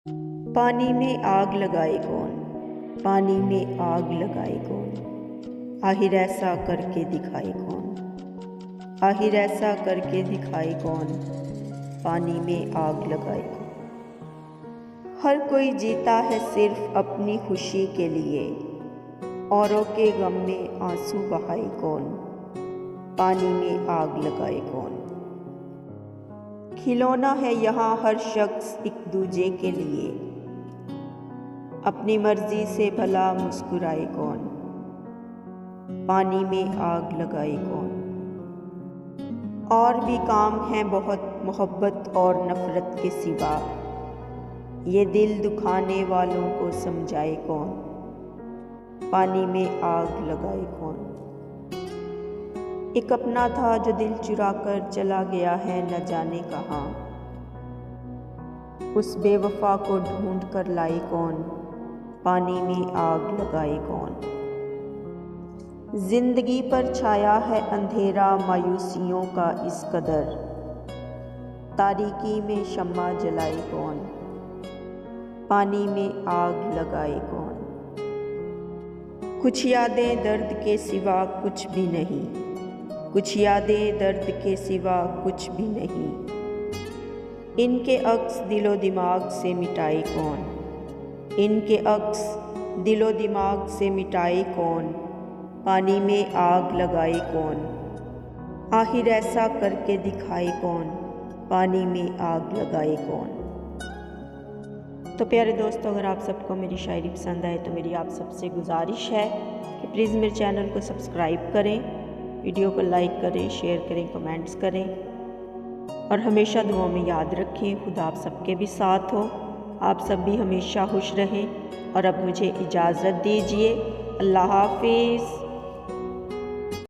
पानी में आग लगाए कौन, पानी में आग लगाए कौन, आखिर ऐसा करके दिखाए कौन, आखिर ऐसा करके दिखाए कौन, पानी में आग लगाए कौन। हर कोई जीता है सिर्फ अपनी खुशी के लिए, औरों के गम में आंसू बहाए कौन, पानी में आग लगाए कौन। खिलौना है यहाँ हर शख्स एक दूजे के लिए, अपनी मर्जी से भला मुस्कुराए कौन, पानी में आग लगाए कौन। और भी काम हैं बहुत मोहब्बत और नफ़रत के सिवा, ये दिल दुखाने वालों को समझाए कौन, पानी में आग लगाए कौन। एक अपना था जो दिल चुरा कर चला गया है न जाने कहाँ, उस बेवफा को ढूंढ कर लाए कौन, पानी में आग लगाए कौन। जिंदगी पर छाया है अंधेरा मायूसियों का इस कदर, तारीकी में शम्मा जलाए कौन, पानी में आग लगाए कौन। कुछ यादें दर्द के सिवा कुछ भी नहीं, कुछ यादें दर्द के सिवा कुछ भी नहीं, इनके अक्स दिलो दिमाग से मिटाए कौन, इनके अक्स दिलो दिमाग से मिटाए कौन, पानी में आग लगाए कौन, आखिर ऐसा करके दिखाए कौन, पानी में आग लगाए कौन। तो प्यारे दोस्तों, अगर आप सबको मेरी शायरी पसंद आए तो मेरी आप सबसे गुजारिश है कि प्लीज़ मेरे चैनल को सब्सक्राइब करें, वीडियो को लाइक करें, शेयर करें, कमेंट्स करें और हमेशा दुआओं में याद रखें। खुदा आप सबके भी साथ हो, आप सब भी हमेशा खुश रहें। और अब मुझे इजाज़त दीजिए। अल्लाह हाफिज़।